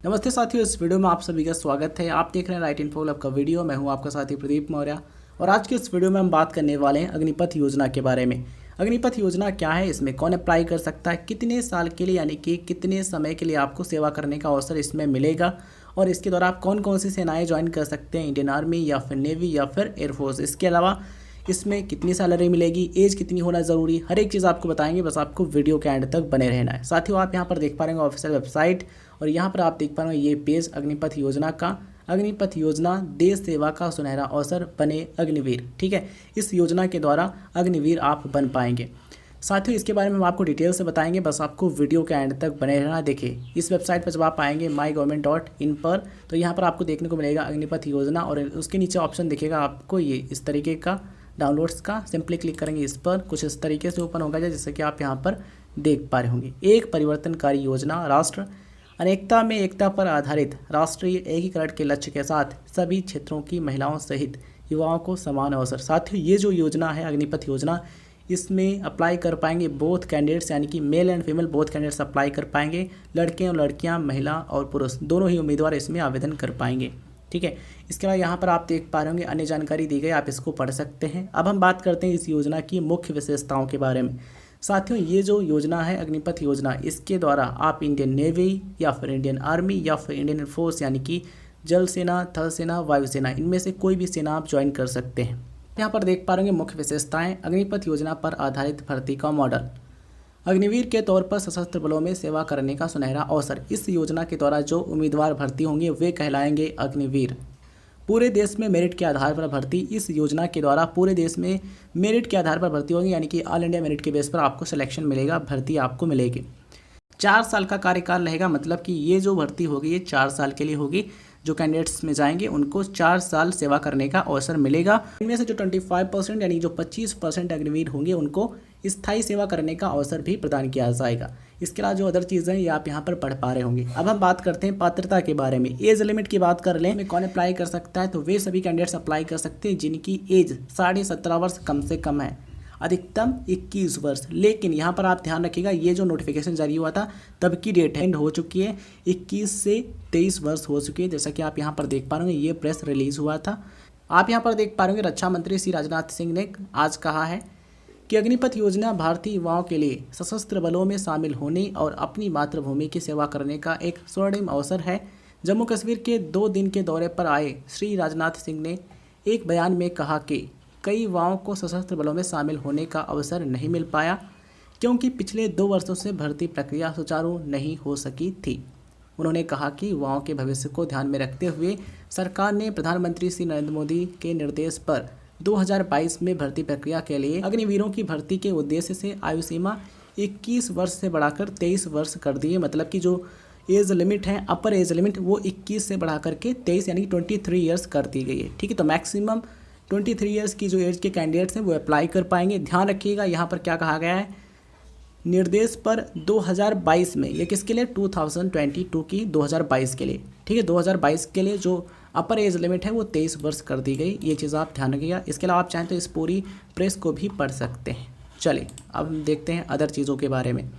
नमस्ते साथियों, इस वीडियो में आप सभी का स्वागत है। आप देख रहे हैं राइट इन्फो क्लब का वीडियो। मैं हूं आपका साथी प्रदीप मौर्य और आज के इस वीडियो में हम बात करने वाले हैं अग्निपथ योजना के बारे में। अग्निपथ योजना क्या है, इसमें कौन अप्लाई कर सकता है, कितने साल के लिए यानी कि कितने समय के लिए आपको सेवा करने का अवसर इसमें मिलेगा और इसके द्वारा आप कौन कौन सी सेनाएँ ज्वाइन कर सकते हैं, इंडियन आर्मी या फिर नेवी या फिर एयरफोर्स। इसके अलावा इसमें कितनी सैलरी मिलेगी, एज कितनी होना ज़रूरी, हर एक चीज़ आपको बताएंगे। बस आपको वीडियो के एंड तक बने रहना है। साथियों, आप यहाँ पर देख पा रहे हैं ऑफिशियल वेबसाइट और यहाँ पर आप देख पा रहे हैं ये पेज अग्निपथ योजना का। अग्निपथ योजना देश सेवा का सुनहरा अवसर बने अग्निवीर। ठीक है, इस योजना के द्वारा अग्निवीर आप बन पाएंगे। साथियों, इसके बारे में हम आपको डिटेल से बताएंगे, बस आपको वीडियो के एंड तक बने रहना। देखिए, इस वेबसाइट पर जब आप आएंगे mygov.in पर, तो यहाँ पर आपको देखने को मिलेगा अग्निपथ योजना और उसके नीचे ऑप्शन दिखेगा आपको ये इस तरीके का डाउनलोड्स का। सिंपली क्लिक करेंगे इस पर, कुछ इस तरीके से ओपन होगा जैसे कि आप यहाँ पर देख पा रहे होंगे। एक परिवर्तनकारी योजना, राष्ट्र अनेकता में एकता पर आधारित राष्ट्रीय एकीकरण के लक्ष्य के साथ सभी क्षेत्रों की महिलाओं सहित युवाओं को समान अवसर। साथियों, ये जो योजना है अग्निपथ योजना, इसमें अप्लाई कर पाएंगे बोथ कैंडिडेट्स, यानी कि male and female both candidates apply कर पाएंगे। लड़के और लड़कियां, महिला और पुरुष दोनों ही उम्मीदवार इसमें आवेदन कर पाएंगे। ठीक है, इसके अलावा यहाँ पर आप देख पा रहे होंगे अन्य जानकारी दी गई, आप इसको पढ़ सकते हैं। अब हम बात करते हैं इस योजना की मुख्य विशेषताओं के बारे में। साथियों, ये जो योजना है अग्निपथ योजना, इसके द्वारा आप इंडियन नेवी या फिर इंडियन आर्मी या फिर इंडियन एयरफोर्स यानी कि जल सेना, थल सेना, वायुसेना, इनमें से कोई भी सेना आप ज्वाइन कर सकते हैं। यहाँ पर देख पा रहे होंगे मुख्य विशेषताएं। अग्निपथ योजना पर आधारित भर्ती का मॉडल, अग्निवीर के तौर पर सशस्त्र बलों में सेवा करने का सुनहरा अवसर। इस योजना के द्वारा जो उम्मीदवार भर्ती होंगे वे कहलाएंगे अग्निवीर। पूरे देश में मेरिट के आधार पर भर्ती, इस योजना के द्वारा पूरे देश में मेरिट के आधार पर भर्ती होगी, यानी कि ऑल इंडिया मेरिट के बेस पर आपको सिलेक्शन मिलेगा, भर्ती आपको मिलेगी। 4 साल का कार्यकाल रहेगा, मतलब कि ये जो भर्ती होगी ये 4 साल के लिए होगी। जो कैंडिडेट्स में जाएंगे उनको 4 साल सेवा करने का अवसर मिलेगा। इनमें से जो 25% यानी जो 25% अग्निवीर होंगे उनको स्थायी सेवा करने का अवसर भी प्रदान किया जाएगा। इसके अलावा जो अदर चीज़ें हैं ये आप यहाँ पर पढ़ पा रहे होंगे। अब हम बात करते हैं पात्रता के बारे में। एज लिमिट की बात कर लें, में कौन अप्लाई कर सकता है, तो वे सभी कैंडिडेट्स अप्लाई कर सकते हैं जिनकी एज 17.5 वर्ष कम से कम है, अधिकतम 21 वर्ष। लेकिन यहाँ पर आप ध्यान रखिएगा, ये जो नोटिफिकेशन जारी हुआ था तब की डेट एंड हो चुकी है, 21 से 23 वर्ष हो चुकी है। जैसा कि आप यहाँ पर देख पा रहे होंगे ये प्रेस रिलीज हुआ था। आप यहाँ पर देख पा रहे होंगे रक्षा मंत्री श्री राजनाथ सिंह ने आज कहा है कि अग्निपथ योजना भारतीय युवाओं के लिए सशस्त्र बलों में शामिल होने और अपनी मातृभूमि की सेवा करने का एक स्वर्णिम अवसर है। जम्मू कश्मीर के 2 दिन के दौरे पर आए श्री राजनाथ सिंह ने एक बयान में कहा कि कई युवाओं को सशस्त्र बलों में शामिल होने का अवसर नहीं मिल पाया क्योंकि पिछले 2 वर्षों से भर्ती प्रक्रिया सुचारू नहीं हो सकी थी। उन्होंने कहा कि युवाओं के भविष्य को ध्यान में रखते हुए सरकार ने प्रधानमंत्री श्री नरेंद्र मोदी के निर्देश पर 2022 में भर्ती प्रक्रिया के लिए अग्निवीरों की भर्ती के उद्देश्य से आयु सीमा 21 वर्ष से बढ़ाकर 23 वर्ष कर दी है। मतलब कि जो एज लिमिट है, अपर एज लिमिट, वो 21 से बढ़ा करके 23 यानी कि 23 ईयर्स कर दी गई है। ठीक है, तो मैक्सिमम 23 ईयर्स की जो एज के कैंडिडेट्स हैं वो अप्लाई कर पाएंगे। ध्यान रखिएगा यहाँ पर क्या कहा गया है, निर्देश पर 2022 में, ये किसके लिए, 2022 की 2022 के लिए। ठीक है, 2022 के लिए जो अपर एज लिमिट है वो 23 वर्ष कर दी गई, ये चीज़ आप ध्यान रखिएगा। इसके अलावा आप चाहें तो इस पूरी प्रेस को भी पढ़ सकते हैं। चलिए अब हम देखते हैं अदर चीज़ों के बारे में।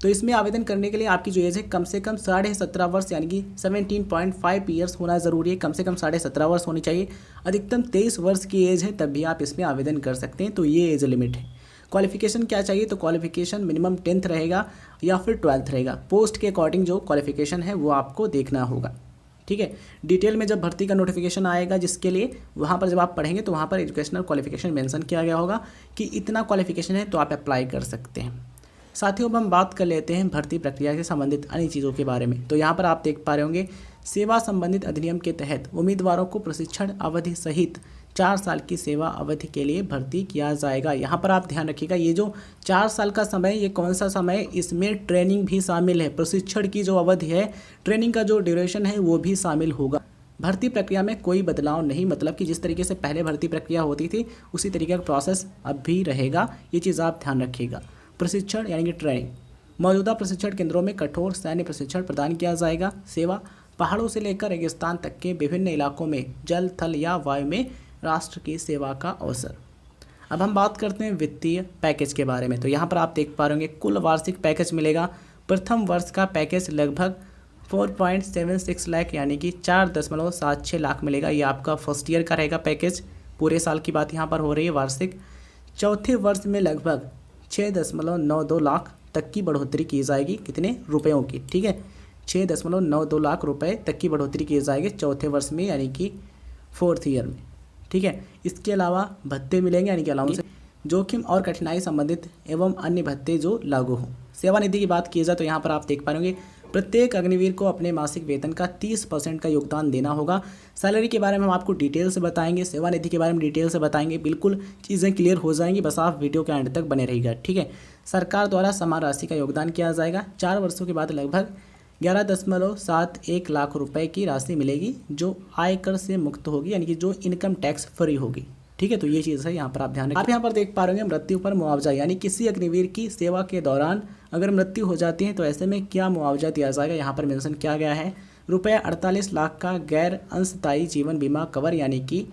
तो इसमें आवेदन करने के लिए आपकी जो एज है कम से कम 17.5 वर्ष यानी कि 17.5 ईयर्स होना ज़रूरी है। कम से कम 17.5 वर्ष होनी चाहिए। अधिकतम 23 वर्ष की एज है तब भी आप इसमें आवेदन कर सकते हैं। तो ये एज लिमिट है। क्वालिफिकेशन क्या चाहिए, तो क्वालिफिकेशन मिनिमम 10th रहेगा या फिर 12th रहेगा। पोस्ट के अकॉर्डिंग जो क्वालिफिकेशन है वो आपको देखना होगा। ठीक है, डिटेल में जब भर्ती का नोटिफिकेशन आएगा जिसके लिए, वहाँ पर जब आप पढ़ेंगे तो वहाँ पर एजुकेशनल क्वालिफिकेशन मेंशन किया गया होगा कि इतना क्वालिफिकेशन है तो आप अप्लाई कर सकते हैं। साथियों, अब हम बात कर लेते हैं भर्ती प्रक्रिया से संबंधित अन्य चीज़ों के बारे में। तो यहाँ पर आप देख पा रहे होंगे सेवा संबंधित अधिनियम के तहत उम्मीदवारों को प्रशिक्षण अवधि सहित 4 साल की सेवा अवधि के लिए भर्ती किया जाएगा। यहाँ पर आप ध्यान रखिएगा, ये जो 4 साल का समय, ये कौन सा समय है, इसमें ट्रेनिंग भी शामिल है। प्रशिक्षण की जो अवधि है, ट्रेनिंग का जो ड्यूरेशन है वो भी शामिल होगा। भर्ती प्रक्रिया में कोई बदलाव नहीं, मतलब कि जिस तरीके से पहले भर्ती प्रक्रिया होती थी उसी तरीके का प्रोसेस अब भी रहेगा, ये चीज़ आप ध्यान रखिएगा। प्रशिक्षण यानी कि ट्रेनिंग, मौजूदा प्रशिक्षण केंद्रों में कठोर सैन्य प्रशिक्षण प्रदान किया जाएगा। सेवा, पहाड़ों से लेकर रेगिस्तान तक के विभिन्न इलाकों में जल, थल या वायु में राष्ट्र की सेवा का अवसर। अब हम बात करते हैं वित्तीय पैकेज के बारे में। तो यहाँ पर आप देख पा रहे होंगे कुल वार्षिक पैकेज मिलेगा। प्रथम वर्ष का पैकेज लगभग 4.76 लाख यानी कि 4.76 लाख मिलेगा। ये आपका फर्स्ट ईयर का रहेगा पैकेज, पूरे साल की बात यहाँ पर हो रही है वार्षिक। चौथे वर्ष में लगभग 6.92 लाख तक की बढ़ोतरी की जाएगी, कितने रुपयों की, ठीक है, 6.92 लाख रुपए तक की बढ़ोतरी की जाएगी चौथे वर्ष में यानी कि फोर्थ ईयर में, ठीक है। इसके अलावा भत्ते मिलेंगे यानी कि अलाउंस, जोखिम और कठिनाई संबंधित एवं अन्य भत्ते जो लागू हों। सेवानिधि की बात की जाए तो यहाँ पर आप देख पाएंगे प्रत्येक अग्निवीर को अपने मासिक वेतन का 30% का योगदान देना होगा। सैलरी के बारे में हम आपको डिटेल से बताएंगे, सेवानिधि के बारे में डिटेल से बताएंगे, बिल्कुल चीज़ें क्लियर हो जाएंगी, बस आप वीडियो के एंड तक बने रहिएगा, ठीक है। सरकार द्वारा समान राशि का योगदान किया जाएगा। 4 वर्षों के बाद लगभग 11.71 लाख रुपए की राशि मिलेगी जो आयकर से मुक्त होगी यानी कि जो इनकम टैक्स फ्री होगी, ठीक है। तो ये चीज़ है, यहाँ पर आप ध्यान रखें। आप यहाँ पर देख पा रहे हैं मृत्यु पर मुआवजा, यानी किसी अग्निवीर की सेवा के दौरान अगर मृत्यु हो जाती है तो ऐसे में क्या मुआवजा दिया जाएगा, यहाँ पर मेंशन किया गया है। रुपये 48 लाख का गैर अंशदायी जीवन बीमा कवर यानी कि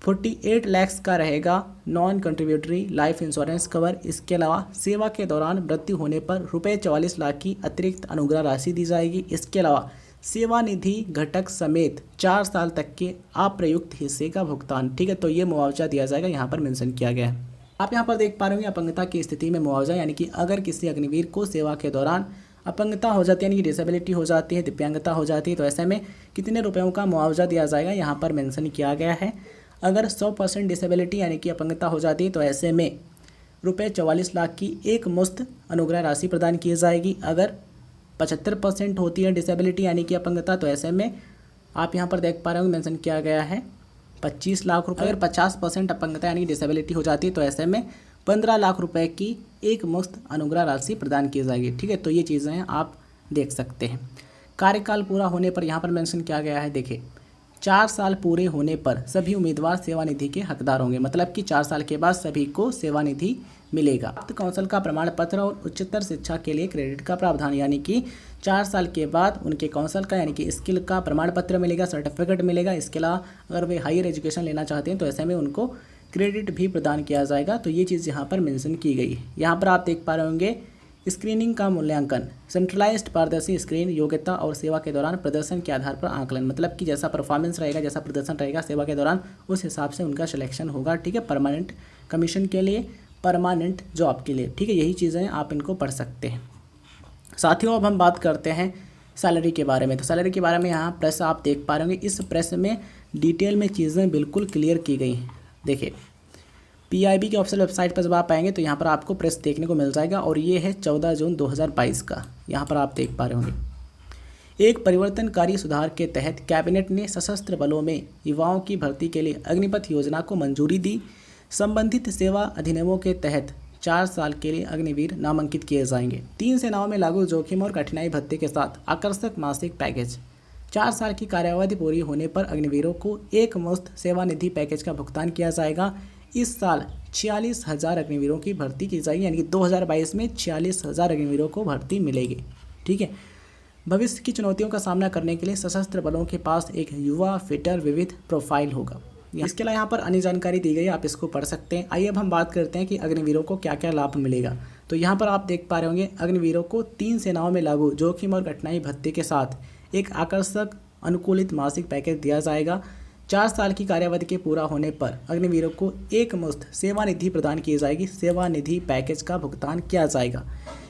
48 लाख का रहेगा non contributory life insurance cover. इसके अलावा सेवा के दौरान मृत्यु होने पर रुपये 44 लाख की अतिरिक्त अनुग्रह राशि दी जाएगी। इसके अलावा सेवानिधि घटक समेत 4 साल तक के अप्रयुक्त हिस्से का भुगतान, ठीक है। तो ये मुआवजा दिया जाएगा, यहाँ पर मेंशन किया गया है। आप यहाँ पर देख पा रहे होंगे अपंगता की स्थिति में मुआवजा, यानी कि अगर किसी अग्निवीर को सेवा के दौरान अपंगता हो जाती है यानी कि डिसेबिलिटी हो जाती है, दिव्यांगता हो जाती है, तो ऐसे में कितने रुपयों का मुआवजा दिया जाएगा, यहाँ पर मेंशन किया गया है। अगर 100% डिसेबिलिटी यानी कि अपंगता हो जाती है तो ऐसे में रुपये 44 लाख की एक मुश्त अनुग्रह राशि प्रदान की जाएगी। अगर 75% होती है डिसेबिलिटी यानी कि अपंगता तो ऐसे में आप यहाँ पर देख पा रहे हो मेंशन किया गया है 25 लाख रुपए। अगर 50% अपंगता यानी कि डिसेबिलिटी हो जाती है तो ऐसे में 15 लाख रुपए की एक मुश्त अनुग्रह राशि प्रदान की जाएगी, ठीक है। तो ये चीज़ें आप देख सकते हैं। कार्यकाल पूरा होने पर यहाँ पर मेंशन किया गया है, देखिए 4 साल पूरे होने पर सभी उम्मीदवार सेवानिधि के हकदार होंगे, मतलब कि 4 साल के बाद सभी को सेवानिधि मिलेगा। कौशल का प्रमाण पत्र और उच्चतर शिक्षा के लिए क्रेडिट का प्रावधान, यानी कि 4 साल के बाद उनके कौशल का यानी कि स्किल का प्रमाण पत्र मिलेगा, सर्टिफिकेट मिलेगा। इसके अलावा अगर वे हायर एजुकेशन लेना चाहते हैं तो ऐसे में उनको क्रेडिट भी प्रदान किया जाएगा। तो ये चीज़ यहाँ पर मेंशन की गई है। यहाँ पर आप देख पा रहे होंगे स्क्रीनिंग का मूल्यांकन, सेंट्रलाइज्ड पारदर्शी स्क्रीन, योग्यता और सेवा के दौरान प्रदर्शन के आधार पर आकलन, मतलब कि जैसा परफॉर्मेंस रहेगा, जैसा प्रदर्शन रहेगा सेवा के दौरान उस हिसाब से उनका सिलेक्शन होगा, ठीक है। परमानेंट कमीशन के लिए, परमानेंट जॉब के लिए, ठीक है। यही चीज़ें आप इनको पढ़ सकते हैं। साथियों अब हम बात करते हैं सैलरी के बारे में। तो सैलरी के बारे में यहाँ प्रेस आप देख पा रहे होंगे, इस प्रेस में डिटेल में चीज़ें बिल्कुल क्लियर की गई हैं। देखिए PIB की ऑफिशियल वेबसाइट पर जब आप आएंगे तो यहाँ पर आपको प्रेस देखने को मिल जाएगा और ये है 14 जून 2022 का, यहाँ पर आप देख पा रहे होंगे। एक परिवर्तनकारी सुधार के तहत कैबिनेट ने सशस्त्र बलों में युवाओं की भर्ती के लिए अग्निपथ योजना को मंजूरी दी। संबंधित सेवा अधिनियमों के तहत 4 साल के लिए अग्निवीर नामांकित किए जाएंगे। 3 सेनाओं में लागू जोखिम और कठिनाई भत्ते के साथ आकर्षक मासिक पैकेज। 4 साल की कार्यावधि पूरी होने पर अग्निवीरों को एक मुश्त सेवानिधि पैकेज का भुगतान किया जाएगा। इस साल 46,000 अग्निवीरों की भर्ती की जाएगी, यानी कि 2022 में 46,000 अग्निवीरों को भर्ती मिलेगी, ठीक है। भविष्य की चुनौतियों का सामना करने के लिए सशस्त्र बलों के पास एक युवा फिटर विविध प्रोफाइल होगा। इसके अलावा यहाँ पर अन्य जानकारी दी गई है, आप इसको पढ़ सकते हैं। आइए अब हम बात करते हैं कि अग्निवीरों को क्या क्या लाभ मिलेगा। तो यहाँ पर आप देख पा रहे होंगे अग्निवीरों को 3 सेनाओं में लागू जोखिम और कठिनाई भत्ते के साथ एक आकर्षक अनुकूलित मासिक पैकेज दिया जाएगा। 4 साल की कार्यावधि के पूरा होने पर अग्निवीरों को एक मुश्त सेवानिधि प्रदान की जाएगी। सेवानिधि पैकेज का भुगतान किया जाएगा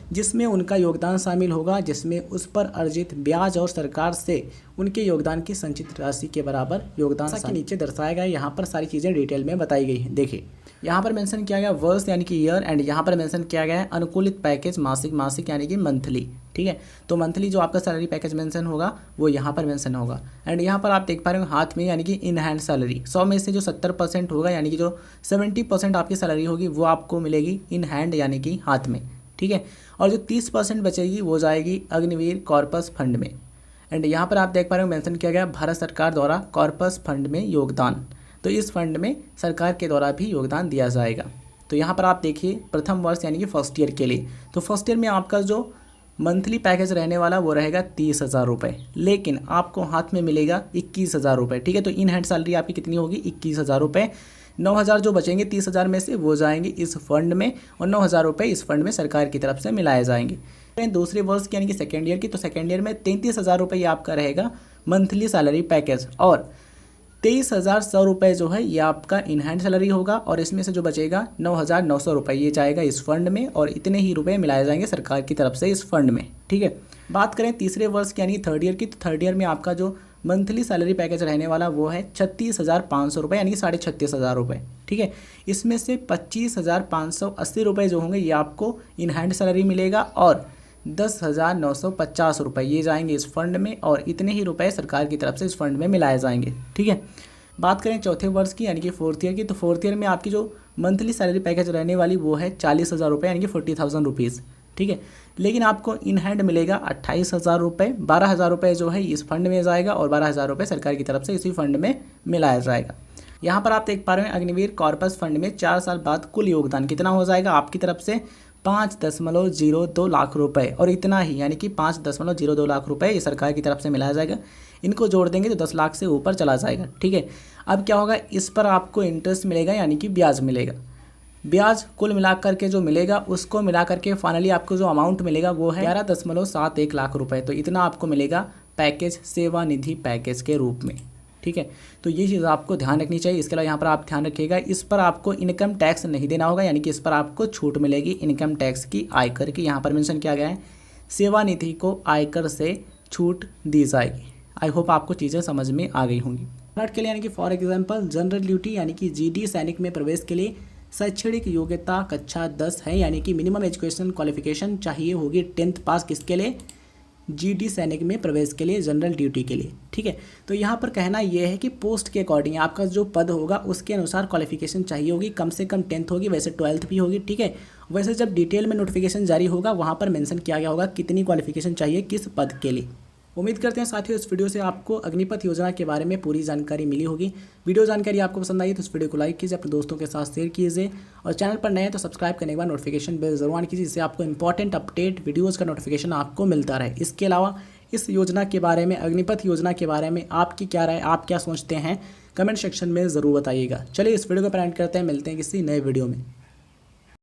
जिसमें उनका योगदान शामिल होगा, जिसमें उस पर अर्जित ब्याज और सरकार से उनके योगदान की संचित राशि के बराबर योगदान के नीचे दर्शाया गया। यहाँ पर सारी चीज़ें डिटेल में बताई गई हैं। देखिए यहाँ पर मेंशन किया गया वर्ष यानी कि ईयर, एंड यहाँ पर मेंशन किया गया है अनुकूलित पैकेज मासिक यानी कि मंथली, ठीक है। तो मंथली जो आपका सैलरी पैकेज मेंशन होगा वो यहाँ पर मेंशन होगा। एंड यहाँ पर आप देख पा रहे हो हाथ में यानी कि इन हैंड सैलरी 100 में से जो 70% होगा, यानी कि जो 70% आपकी सैलरी होगी वो आपको मिलेगी इन हैंड यानी कि हाथ में, ठीक है। और जो 30% बचेगी वो जाएगी अग्निवीर कॉर्पस फंड में। एंड यहाँ पर आप देख पा रहे हो मेंशन किया गया भारत सरकार द्वारा कॉर्पस फंड में योगदान, तो इस फंड में सरकार के द्वारा भी योगदान दिया जाएगा। तो यहाँ पर आप देखिए प्रथम वर्ष यानी कि फर्स्ट ईयर के लिए, तो फर्स्ट ईयर में आपका जो मंथली पैकेज रहने वाला वो रहेगा 30,000 रुपये, लेकिन आपको हाथ में मिलेगा 21,000 रुपये, ठीक है। तो इन हैंड सैलरी आपकी कितनी होगी 21,000 रुपये, 9,000 जो बचेंगे 30,000 में से वो जाएंगे इस फंड में और 9,000 रुपये इस फंड में सरकार की तरफ से मिलाए जाएंगे। दूसरे वर्ष की यानी कि सेकेंड ईयर की, तो सेकेंड ईयर में 33,000 रुपये आपका रहेगा मंथली सैलरी पैकेज और 23,100 रुपये जो है ये आपका इन हैंड सैलरी होगा और इसमें से जो बचेगा 9,900 रुपये ये जाएगा इस फंड में और इतने ही रुपए मिलाए जाएंगे सरकार की तरफ से इस फंड में। ठीक है, बात करें तीसरे वर्ष की यानी थर्ड ईयर की, तो थर्ड ईयर में आपका जो मंथली सैलरी पैकेज रहने वाला वो है 36,500 रुपये यानी कि 36,500 रुपये। ठीक है, इसमें से 25,580 रुपये जो होंगे ये आपको इन हैंड सैलरी मिलेगा और 10,950 रुपये ये जाएंगे इस फंड में और इतने ही रुपए सरकार की तरफ से इस फंड में मिलाए जाएंगे। ठीक है, बात करें चौथे वर्ष की यानी कि फोर्थ ईयर की, तो फोर्थ ईयर में आपकी जो मंथली सैलरी पैकेज रहने वाली वो है 40,000 रुपये यानी कि 40,000 रुपीज़। ठीक है, लेकिन आपको इन हैंड मिलेगा 28,000 रुपये, 12,000 रुपये जो है इस फंड में जाएगा और 12,000 रुपये सरकार की तरफ से इसी फंड में मिलाया जाएगा। यहाँ पर आप देख पा रहे हैं अग्निवीर कॉर्पस फंड में 4 साल बाद कुल योगदान कितना हो जाएगा आपकी तरफ से 5.02 लाख रुपए और इतना ही यानी कि 5.02 लाख रुपए ये सरकार की तरफ से मिलाया जाएगा। इनको जोड़ देंगे तो 10 लाख से ऊपर चला जाएगा। ठीक है, अब क्या होगा, इस पर आपको इंटरेस्ट मिलेगा यानी कि ब्याज मिलेगा। ब्याज कुल मिलाकर के जो मिलेगा उसको मिलाकर के फाइनली आपको जो अमाउंट मिलेगा वो है 11.71 लाख रुपए। तो इतना आपको मिलेगा पैकेज सेवा निधि पैकेज के रूप में। ठीक है, तो ये चीज़ आपको ध्यान रखनी चाहिए। इसके अलावा यहाँ पर आप ध्यान रखिएगा इस पर आपको इनकम टैक्स नहीं देना होगा यानी कि इस पर आपको छूट मिलेगी इनकम टैक्स की, आयकर की। यहाँ पर मेंशन किया गया है सेवा निधि को आयकर से छूट दी जाएगी। आई होप आपको चीज़ें समझ में आ गई होंगी। फ्लड के लिए यानी कि फॉर एग्जाम्पल जनरल ड्यूटी यानी कि जीडी सैनिक में प्रवेश के लिए शैक्षणिक योग्यता कक्षा 10 है यानी कि मिनिमम एजुकेशन क्वालिफिकेशन चाहिए होगी 10th पास किसके लिए, जीडी सैनिक में प्रवेश के लिए, जनरल ड्यूटी के लिए। ठीक है, तो यहाँ पर कहना यह है कि पोस्ट के अकॉर्डिंग आपका जो पद होगा उसके अनुसार क्वालिफिकेशन चाहिए होगी, कम से कम 10th होगी, वैसे 12th भी होगी। ठीक है, वैसे जब डिटेल में नोटिफिकेशन जारी होगा वहाँ पर मेंशन किया गया होगा कितनी क्वालिफिकेशन चाहिए किस पद के लिए। उम्मीद करते हैं साथियों इस वीडियो से आपको अग्निपथ योजना के बारे में पूरी जानकारी मिली होगी। वीडियो जानकारी आपको पसंद आई तो इस वीडियो को लाइक कीजिए, अपने दोस्तों के साथ शेयर कीजिए और चैनल पर नए हैं तो सब्सक्राइब करने के बाद नोटिफिकेशन बेल जरूर ऑन कीजिए जिससे आपको इंपॉर्टेंट अपडेट वीडियोज़ का नोटिफिकेशन आपको मिलता रहे। इसके अलावा इस योजना के बारे में, अग्निपथ योजना के बारे में आपकी क्या राय, आप क्या सोचते हैं, कमेंट सेक्शन में ज़रूर बताइएगा। चलिए इस वीडियो को एंड करते हैं, मिलते हैं किसी नए वीडियो में।